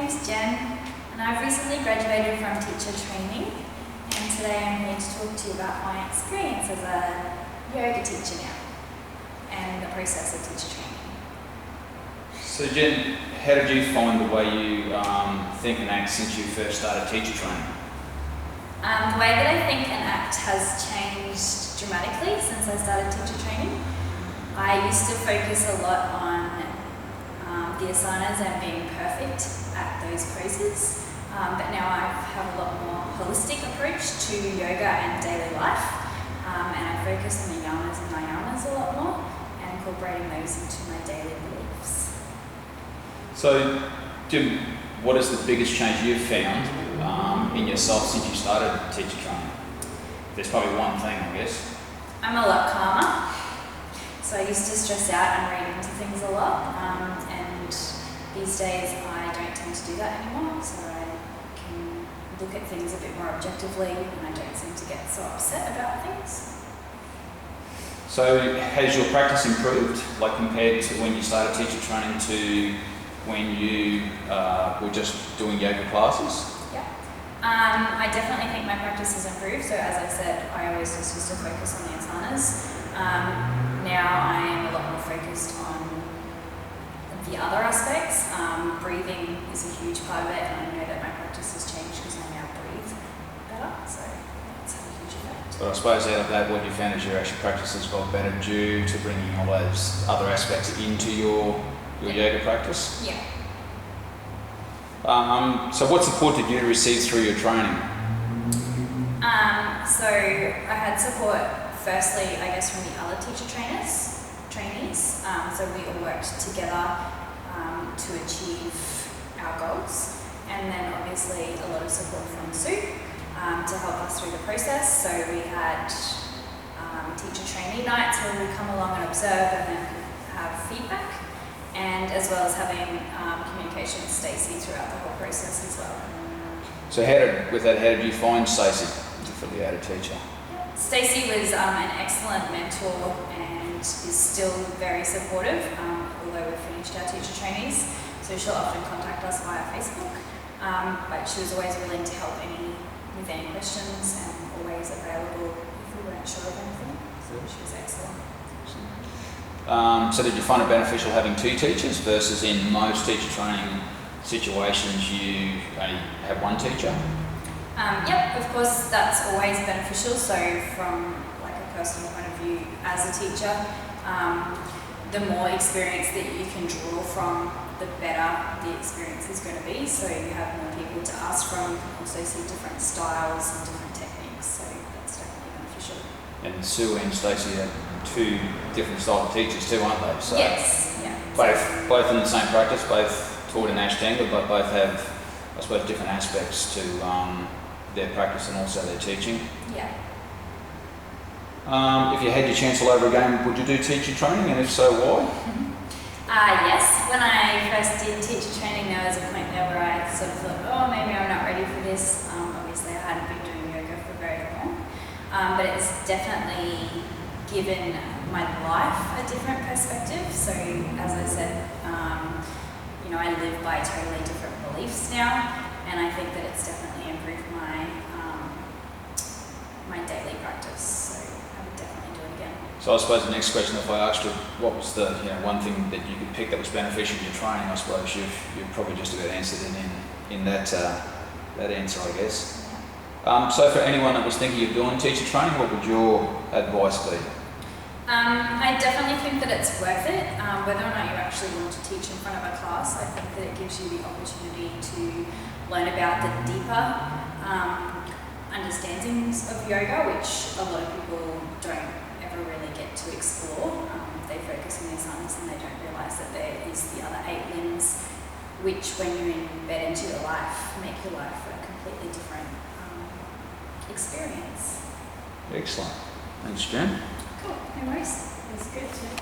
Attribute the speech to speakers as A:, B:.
A: name's Jen, and I've recently graduated from teacher training, and today I'm here to talk to you about my experience as a yoga teacher now, and the process of teacher training.
B: So Jen, how did you find the way you think and act since you first started teacher training?
A: The way that I think and act has changed dramatically since I started teacher training. I used to focus a lot on the asanas and being perfect at those poses, but now I have a lot more holistic approach to yoga and daily life, and I focus on the yamas and niyamas a lot more and incorporating those into my daily beliefs.
B: So Jim, what is the biggest change you've found in yourself since you started teacher training? There's probably one thing, I guess.
A: I'm a lot calmer. So I used to stress out and read into things a lot, and these days I don't tend to do that anymore, so I can look at things a bit more objectively and I don't seem to get so upset about things.
B: So has your practice improved, like compared to when you started teacher training to when you were just doing yoga classes?
A: Yeah. I definitely think my practice has improved, so as I said, I always just used to focus on the asanas. Now I am a lot more focused on the other aspects. Breathing is a huge part of it, and I know that my practice has changed because I now breathe better, so that's had a huge effect.
B: But I suppose out of that, what you found is your actual practice has got better due to bringing all those other aspects into your yoga practice?
A: Yeah.
B: So what support did you receive through your training?
A: So I had support firstly, I guess, from the other teacher trainees. So we all worked together to achieve our goals. And then obviously a lot of support from Sue to help us through the process. So we had teacher trainee nights where we come along and observe and then have feedback. And as well as having communication with Stacey throughout the whole process as well.
B: So how did you find Stacey for the added teacher?
A: Stacey was an excellent mentor and is still very supportive, although we've finished our teacher trainees. So she'll often contact us via Facebook, but she was always willing to help with any questions and always available if we weren't sure of anything. So she was excellent.
B: So did you find it beneficial having two teachers versus in most teacher training situations you only have one teacher?
A: Yep, of course that's always beneficial. So from like a personal point of view as a teacher, the more experience that you can draw from, the better the experience is going to be. So you have more people to ask from, you can also see different styles and different techniques, so that's definitely beneficial.
B: And Sue and Stacey are two different style of teachers too, aren't they? So
A: yes, yeah.
B: Both in the same practice, both taught in Ashtanga, but both have, I suppose, different aspects to their practice and also their teaching.
A: Yeah.
B: If you had your chance all over again, would you do teacher training, and if so, why?
A: Yes. When I first did teacher training, there was a point there where I sort of thought, oh, maybe I'm not ready for this. Obviously, I hadn't been doing yoga for very long, but it's definitely given my life a different perspective. So, as I said, I live by totally different beliefs now, and I think that it's definitely improved my daily practice. So, I would definitely do it again.
B: So I suppose the next question, if I asked you what was the one thing that you could pick that was beneficial in your training, I suppose you've probably just about answered it in that answer, I guess. So for anyone that was thinking of doing teacher training, what would your advice be?
A: I definitely think that it's worth it. Whether or not you actually want to teach in front of a class, I think that it gives you the opportunity to learn about the deeper understandings of yoga, which a lot of people don't ever really get to explore. They focus on the asanas and they don't realise that there is the other 8 limbs, which when you embed into your life, make your life a completely different experience.
B: Excellent. Thanks, Jen.
A: Cool, no worries. It was good too.